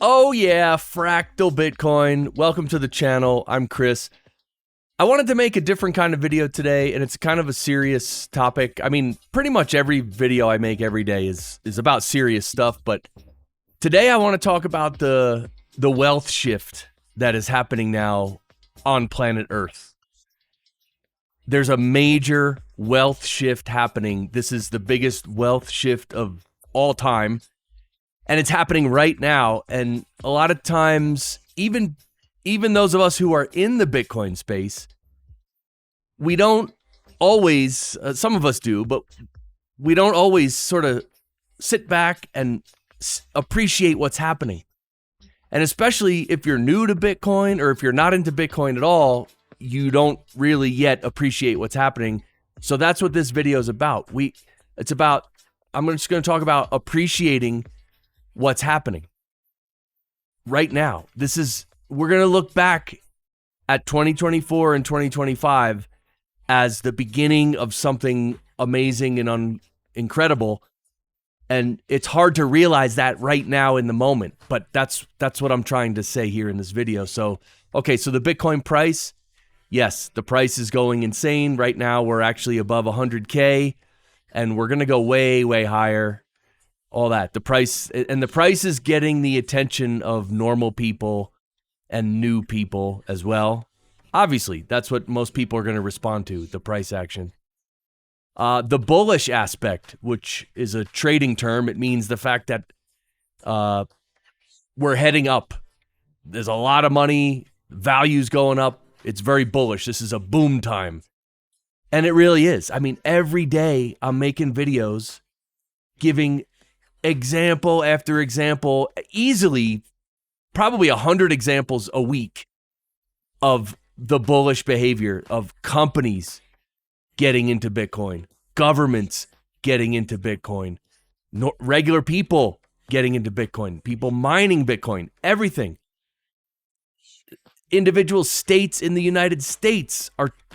Oh yeah, fractal Bitcoin. Welcome to the channel. I'm Chris. I wanted to make a different kind of video today, and it's kind of a serious topic. I mean, pretty much every video I make every day is about serious stuff, but today I want to talk about the wealth shift that is happening now on planet Earth. There's a major wealth shift happening. This is the biggest wealth shift of all time. And it's happening right now. And a lot of times, even those of us who are in the Bitcoin space, we don't always, some of us do, but we don't always sort of sit back and appreciate what's happening. And especially if you're new to Bitcoin or if you're not into Bitcoin at all, you don't really yet appreciate what's happening. So that's what this video is about. I'm just going to talk about appreciating what's happening right now. We're going to look back at 2024 and 2025 as the beginning of something amazing and incredible. And it's hard to realize that right now in the moment, but that's what I'm trying to say here in this video. So the Bitcoin price, yes, the price is going insane. Right now, we're actually above 100K, and we're going to go way, way higher. All that. The price is getting the attention of normal people and new people as well. Obviously, that's what most people are going to respond to, the price action. The bullish aspect, which is a trading term, it means the fact that we're heading up. There's a lot of money, value's going up. It's very bullish. This is a boom time. And it really is. I mean, every day I'm making videos giving example after example, easily probably 100 examples a week of the bullish behavior of companies getting into Bitcoin, governments getting into Bitcoin, regular people getting into Bitcoin, people mining Bitcoin, everything. Individual states in the United States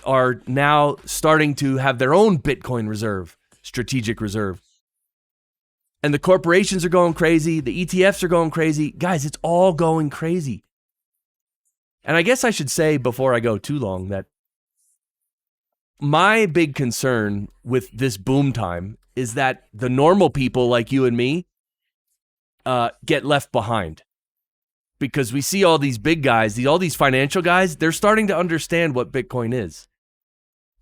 are now starting to have their own Bitcoin reserve, strategic reserve. And the corporations are going crazy. The ETFs are going crazy. Guys, it's all going crazy. And I guess I should say before I go too long that my big concern with this boom time is that the normal people like you and me get left behind. Because we see all these big guys, all these financial guys, they're starting to understand what Bitcoin is.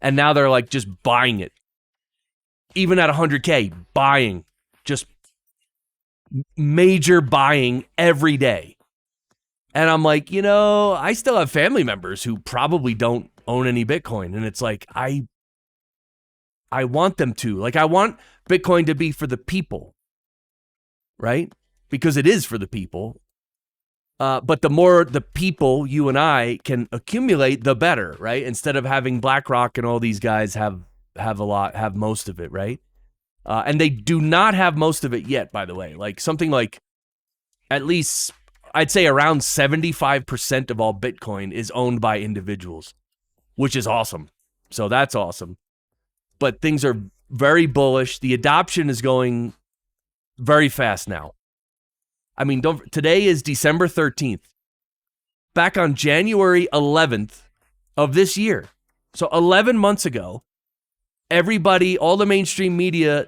And now they're like just buying it. Even at 100K, buying. Just major buying every day. And I'm like, I still have family members who probably don't own any Bitcoin. And it's like, I want them to. Like, I want Bitcoin to be for the people, right? Because it is for the people. But the more the people, you and I, can accumulate, the better, right? Instead of having BlackRock and all these guys have most of it, right? And they do not have most of it yet, by the way. Like something like at least, I'd say around 75% of all Bitcoin is owned by individuals, which is awesome. So that's awesome. But things are very bullish. The adoption is going very fast now. I mean, today is December 13th. Back on January 11th of this year, so 11 months ago, everybody, all the mainstream media,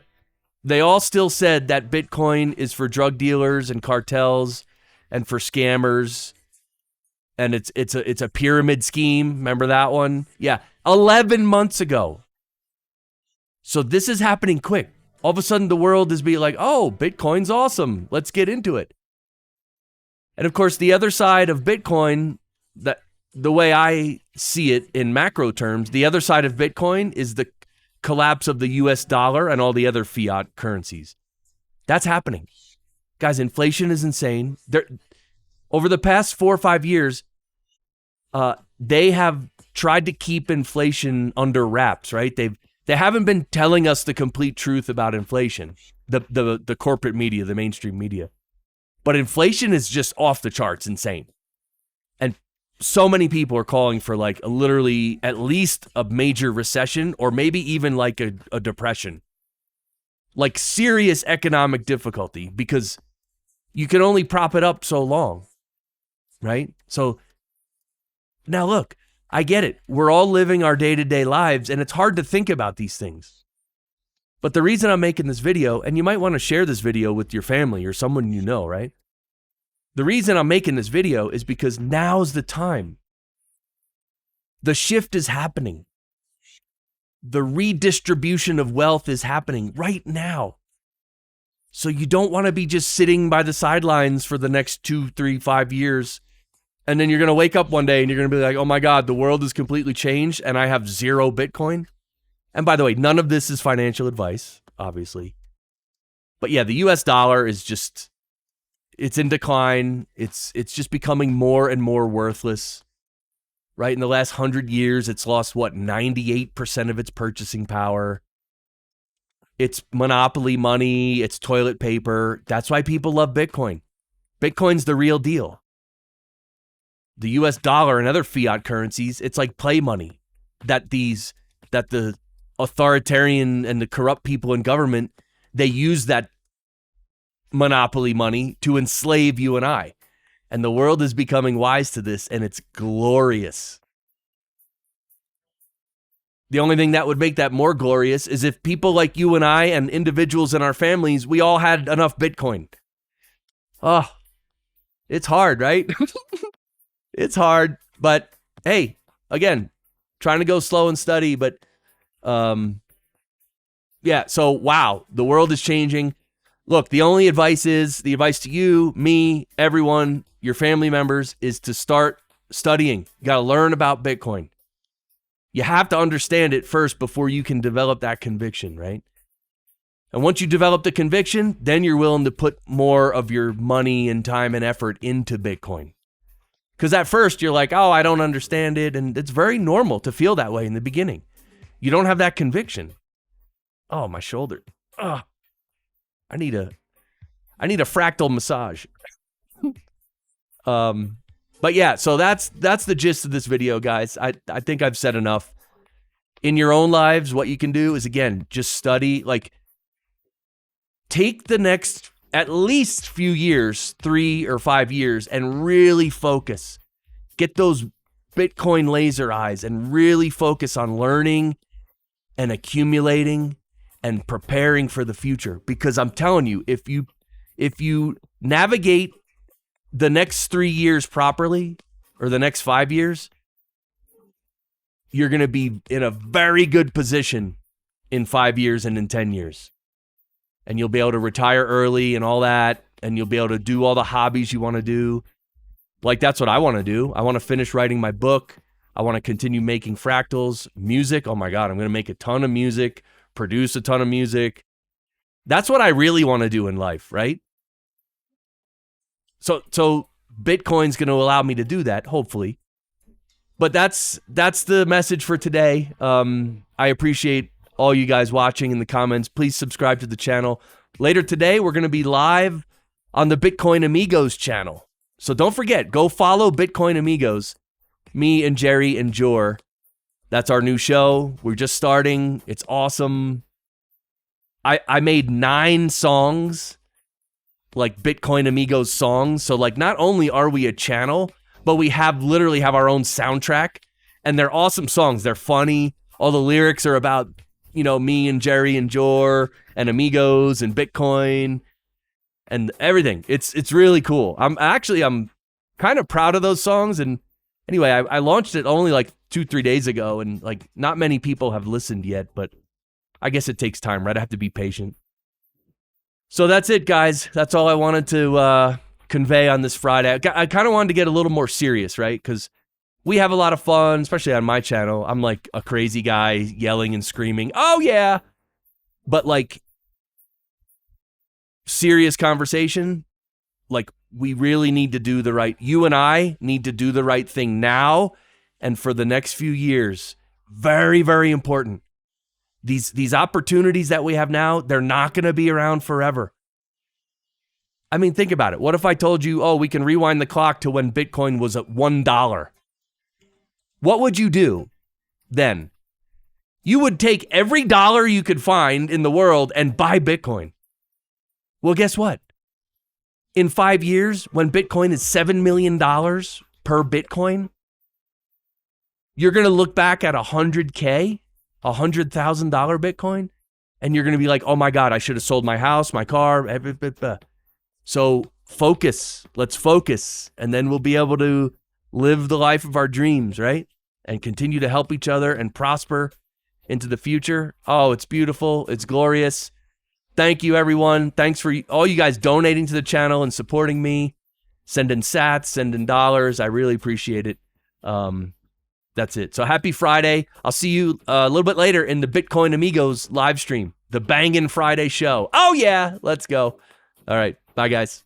they all still said that Bitcoin is for drug dealers and cartels and for scammers, and it's a pyramid scheme. Remember that one? Yeah, 11 months ago. So this is happening quick. All of a sudden, the world is being like, "Oh, Bitcoin's awesome. Let's get into it." And of course, the other side of Bitcoin, that the way I see it in macro terms, the other side of Bitcoin is the collapse of the US dollar and all the other fiat currencies. That's happening. Guys, inflation is insane. Over the past 4 or 5 years, they have tried to keep inflation under wraps, right? They haven't been telling us the complete truth about inflation, the corporate media, the mainstream media. But inflation is just off the charts, insane. And so many people are calling for like literally at least a major recession or maybe even like a depression. Like serious economic difficulty because you can only prop it up so long, right? So now look, I get it. We're all living our day-to-day lives, and it's hard to think about these things. But the reason I'm making this video, and you might want to share this video with your family or someone you know, right? The reason I'm making this video is because now's the time. The shift is happening. The redistribution of wealth is happening right now. So you don't want to be just sitting by the sidelines for the next 2, 3, 5 years. And then you're going to wake up one day and you're going to be like, oh my God, the world has completely changed and I have 0 Bitcoin. And by the way, none of this is financial advice, obviously. But yeah, the US dollar is just, it's in decline. It's just becoming more and more worthless. Right? In the last 100 years, it's lost, 98% of its purchasing power. It's monopoly money. It's toilet paper. That's why people love Bitcoin. Bitcoin's the real deal. The US dollar and other fiat currencies, it's like play money that the authoritarian and the corrupt people in government, they use that monopoly money to enslave you and I. And the world is becoming wise to this, and it's glorious. The only thing that would make that more glorious is if people like you and I and individuals in our families, we all had enough Bitcoin. Oh, it's hard, right? It's hard, but hey, again, trying to go slow and steady, but yeah, so wow, the world is changing. Look, the only advice to you, me, everyone, your family members, is to start studying. You got to learn about Bitcoin. You have to understand it first before you can develop that conviction, right? And once you develop the conviction, then you're willing to put more of your money and time and effort into Bitcoin. Because at first you're like, oh, I don't understand it. And it's very normal to feel that way in the beginning. You don't have that conviction. Oh, my shoulder. Oh, I need a fractal massage. But yeah, so that's the gist of this video, guys. I think I've said enough. In your own lives, what you can do is, again, just study. Like, take the next at least few years, 3 or 5 years, and really focus. Get those Bitcoin laser eyes and really focus on learning and accumulating and preparing for the future. Because I'm telling you, if you navigate the next 3 years properly, or the next 5 years, you're going to be in a very good position in 5 years and in 10 years. And you'll be able to retire early and all that, and you'll be able to do all the hobbies you want to do. Like, that's what I want to do. I want to finish writing my book. I want to continue making fractals. Music, oh my God, I'm going to make a ton of music, produce a ton of music. That's what I really want to do in life, right? So Bitcoin's going to allow me to do that, hopefully. But that's the message for today. I appreciate all you guys watching in the comments. Please subscribe to the channel. Later today, we're going to be live on the Bitcoin Amigos channel. So don't forget, go follow Bitcoin Amigos. Me and Jerry and Jor. That's our new show. We're just starting. It's awesome. I made 9 songs, like Bitcoin Amigos songs. So like, not only are we a channel, but we literally have our own soundtrack, and they're awesome songs. They're funny. All the lyrics are about, me and Jerry and Jor and Amigos and Bitcoin and everything. It's really cool. I'm kind of proud of those songs. And anyway, I launched it only like 2-3 days ago, and like not many people have listened yet, but I guess it takes time, right? I have to be patient. So that's it, guys. That's all I wanted to convey on this Friday. I kind of wanted to get a little more serious, right? Because we have a lot of fun, especially on my channel. I'm like a crazy guy yelling and screaming, oh yeah. But like, serious conversation, like, we really need to do you and I need to do the right thing now and for the next few years. Very, very important. These opportunities that we have now, they're not going to be around forever. I mean, think about it. What if I told you, oh, we can rewind the clock to when Bitcoin was at $1? What would you do then? You would take every dollar you could find in the world and buy Bitcoin. Well, guess what? in 5 years, when Bitcoin is $7 million per Bitcoin, you're going to look back at $100,000 Bitcoin, and you're going to be like, oh my God, I should have sold my house, my car. So focus, let's focus, and then we'll be able to live the life of our dreams, right? And continue to help each other and prosper into the future. Oh, it's beautiful. It's glorious. Thank you, everyone. Thanks for all you guys donating to the channel and supporting me, sending sats, sending dollars. I really appreciate it. That's it. So happy Friday. I'll see you a little bit later in the Bitcoin Amigos live stream, the Bangin' Friday show. Oh, yeah. Let's go. All right. Bye, guys.